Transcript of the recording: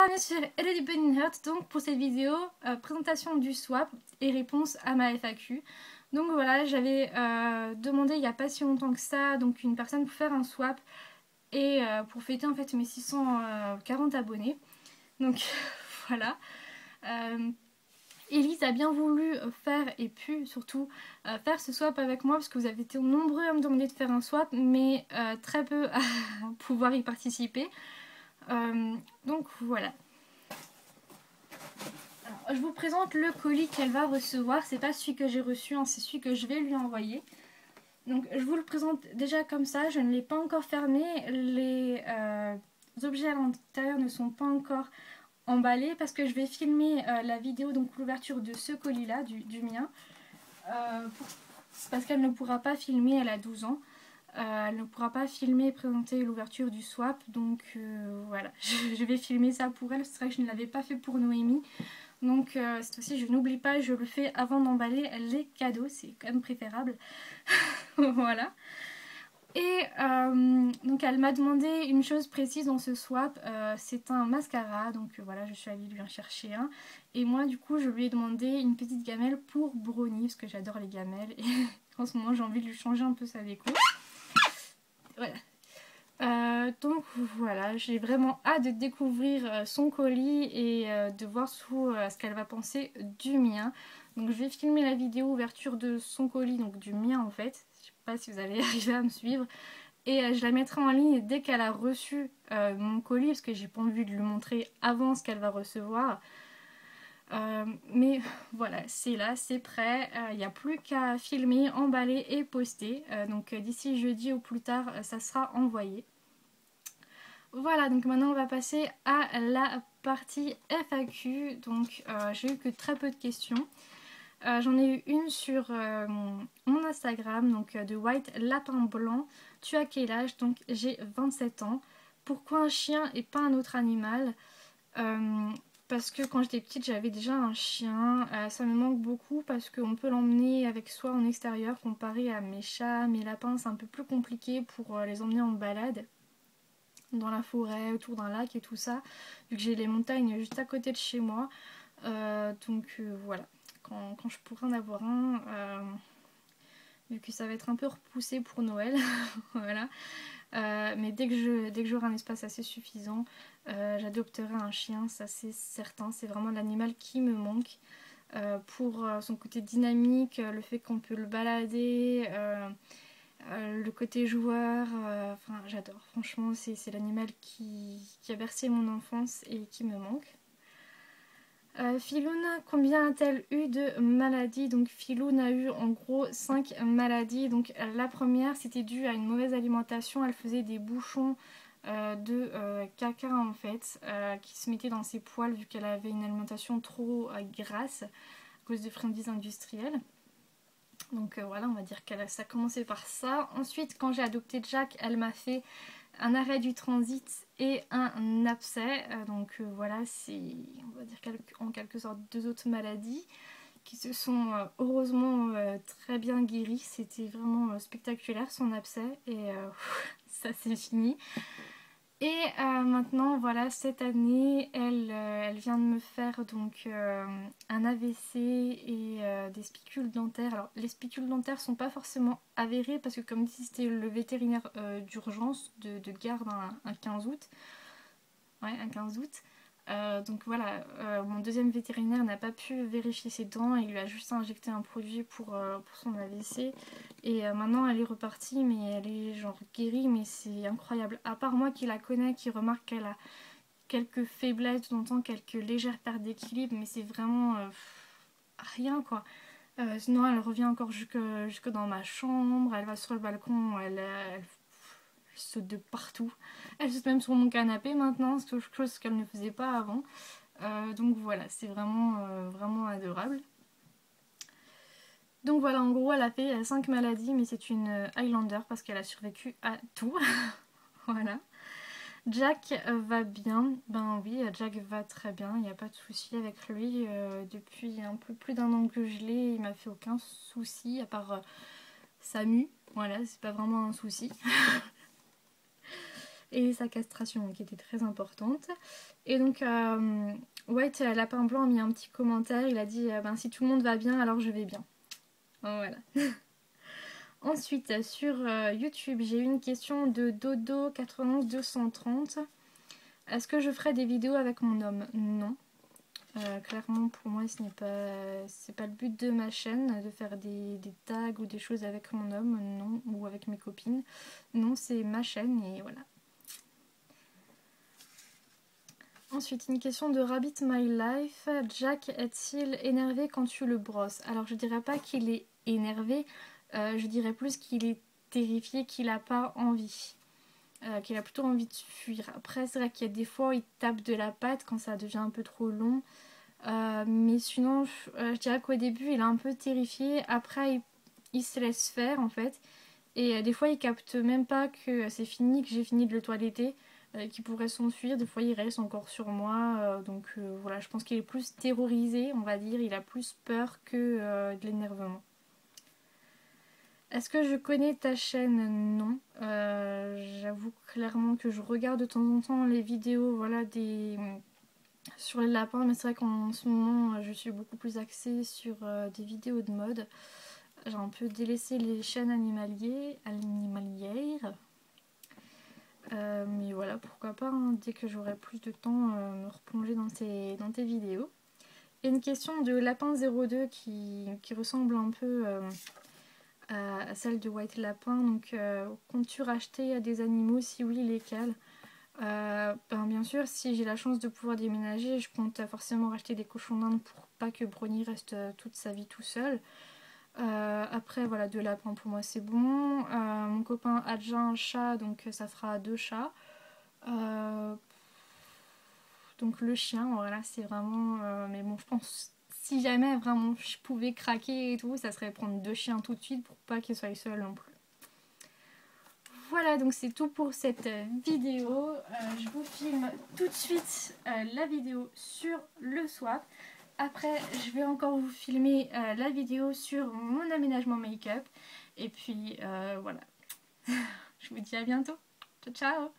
Bienvenue sur Elodie Bunnyhurt, donc pour cette vidéo, présentation du swap et réponse à ma FAQ. Donc voilà, j'avais demandé il n'y a pas si longtemps que ça, donc une personne pour faire un swap et pour fêter en fait mes 640 abonnés. Donc voilà. Elise a bien voulu faire et pu surtout faire ce swap avec moi parce que vous avez été nombreux à me demander de faire un swap mais très peu à pouvoir y participer. Donc voilà. Alors, je vous présente le colis qu'elle va recevoir. C'est pas celui que j'ai reçu, hein, c'est celui que je vais lui envoyer. Donc je vous le présente déjà comme ça. Je ne l'ai pas encore fermé. Les objets à l'intérieur ne sont pas encore emballés parce que je vais filmer la vidéo, donc l'ouverture de ce colis là, du mien. Parce qu'elle ne pourra pas filmer, elle a 12 ans. Elle ne pourra pas filmer et présenter l'ouverture du swap, donc voilà, je vais filmer ça pour elle. C'est vrai que je ne l'avais pas fait pour Noémie, donc cette fois-ci je n'oublie pas, je le fais avant d'emballer les cadeaux, c'est quand même préférable. Voilà. Et donc elle m'a demandé une chose précise dans ce swap, c'est un mascara, donc voilà, je suis allée lui en chercher un. Et moi du coup je lui ai demandé une petite gamelle pour Brownie, parce que j'adore les gamelles et en ce moment j'ai envie de lui changer un peu sa déco. Voilà. Donc voilà, j'ai vraiment hâte de découvrir son colis et de voir ce qu'elle va penser du mien. Donc je vais filmer la vidéo ouverture de son colis, donc du mien en fait. Je sais pas si vous allez arriver à me suivre. Et je la mettrai en ligne dès qu'elle a reçu mon colis, parce que j'ai pas envie de lui montrer avant ce qu'elle va recevoir. Mais voilà, c'est là, c'est prêt. Il n'y a plus qu'à filmer, emballer et poster. Donc d'ici jeudi ou plus tard, ça sera envoyé. Voilà, donc maintenant on va passer à la partie FAQ. Donc j'ai eu que très peu de questions. J'en ai eu une sur mon Instagram, donc de White Lapin Blanc. Tu as quel âge? Donc j'ai 27 ans. Pourquoi un chien et pas un autre animal? Parce que quand j'étais petite j'avais déjà un chien. Ça me manque beaucoup parce qu'on peut l'emmener avec soi en extérieur comparé à mes chats, mes lapins. C'est un peu plus compliqué pour les emmener en balade dans la forêt, autour d'un lac et tout ça, vu que j'ai les montagnes juste à côté de chez moi. Donc voilà, quand je pourrai en avoir un, vu que ça va être un peu repoussé pour Noël, voilà. Mais dès que j'aurai un espace assez suffisant, j'adopterai un chien, ça c'est certain. C'est vraiment l'animal qui me manque. Pour son côté dynamique, le fait qu'on peut le balader, le côté joueur, enfin j'adore. Franchement, c'est l'animal qui a bercé mon enfance et qui me manque. Filoun, combien a-t-elle eu de maladies? Donc Filoun a eu en gros 5 maladies. Donc la première, c'était dû à une mauvaise alimentation. Elle faisait des bouchons de caca en fait, qui se mettaient dans ses poils vu qu'elle avait une alimentation trop grasse à cause de friandises industrielles. Donc voilà, on va dire que ça a commencé par ça. Ensuite, quand j'ai adopté Jack, elle m'a fait un arrêt du transit et un abcès. Donc voilà, c'est, on va dire en quelque sorte, 2 autres maladies qui se sont heureusement très bien guéries. C'était vraiment spectaculaire son abcès et ça c'est fini. Et maintenant, voilà, cette année, elle vient de me faire donc un AVC et des spicules dentaires. Alors, les spicules dentaires sont pas forcément avérées parce que, comme dit, c'était le vétérinaire d'urgence de garde un 15 août. Ouais, un 15 août. Donc voilà, mon deuxième vétérinaire n'a pas pu vérifier ses dents, il lui a juste injecté un produit pour son AVC et maintenant elle est repartie mais elle est genre guérie, mais c'est incroyable. À part moi qui la connais, qui remarque qu'elle a quelques faiblesses de temps en temps, quelques légères pertes d'équilibre, mais c'est vraiment rien quoi. Sinon elle revient encore jusque dans ma chambre, elle va sur le balcon, elle saute de partout. Elle saute même sur mon canapé maintenant, c'est quelque chose qu'elle ne faisait pas avant. Donc voilà, c'est vraiment adorable. Donc voilà, en gros, elle a fait 5 maladies, mais c'est une Highlander parce qu'elle a survécu à tout. Voilà. Jack va bien. Ben oui, Jack va très bien, il n'y a pas de souci avec lui. Depuis un peu plus d'1 an que je l'ai, il m'a fait aucun souci, à part sa mue. Voilà, c'est pas vraiment un souci. et sa castration qui était très importante. Et donc White Lapin Blanc a mis un petit commentaire, il a dit ben, si tout le monde va bien alors je vais bien. Voilà. Ensuite sur YouTube j'ai eu une question de Dodo91230. Est-ce que je ferai des vidéos avec mon homme? Non. Clairement pour moi ce n'est pas le but de ma chaîne de faire des tags ou des choses avec mon homme, non, ou avec mes copines. Non, c'est ma chaîne et voilà. Ensuite, une question de Rabbit My Life. Jack est-il énervé quand tu le brosses? Alors, je dirais pas qu'il est énervé, je dirais plus qu'il est terrifié, qu'il n'a pas envie. Qu'il a plutôt envie de fuir. Après, c'est vrai qu'il y a des fois où il tape de la patte quand ça devient un peu trop long. Mais sinon, je dirais qu'au début, il est un peu terrifié. Après, il se laisse faire en fait. Et des fois, il capte même pas que c'est fini, que j'ai fini de le toiletter. Qui pourrait s'enfuir, des fois il reste encore sur moi, donc voilà, je pense qu'il est plus terrorisé, on va dire, il a plus peur que de l'énervement. Est-ce que je connais ta chaîne? Non, j'avoue clairement que je regarde de temps en temps les vidéos, voilà, sur les lapins, mais c'est vrai qu'en ce moment je suis beaucoup plus axée sur des vidéos de mode. J'ai un peu délaissé les chaînes animalières. Mais voilà, pourquoi pas, hein, dès que j'aurai plus de temps, me replonger dans tes vidéos. Et une question de Lapin02 qui ressemble un peu à celle de White Lapin. Donc, comptes-tu racheter des animaux? Si oui, lesquels? Bien sûr, si j'ai la chance de pouvoir déménager, je compte forcément racheter des cochons d'Inde pour pas que Brony reste toute sa vie tout seul. Après, voilà, 2 lapins pour moi c'est bon. Mon copain a déjà un chat, donc ça fera 2 chats. Donc le chien, voilà, c'est vraiment... mais bon, je pense, si jamais vraiment je pouvais craquer et tout, ça serait prendre 2 chiens tout de suite pour pas qu'ils soient seuls non plus. Voilà, donc c'est tout pour cette vidéo. Je vous filme tout de suite la vidéo sur le swap. Après, je vais encore vous filmer la vidéo sur mon aménagement make-up. Et puis, voilà. Je vous dis à bientôt. Ciao, ciao!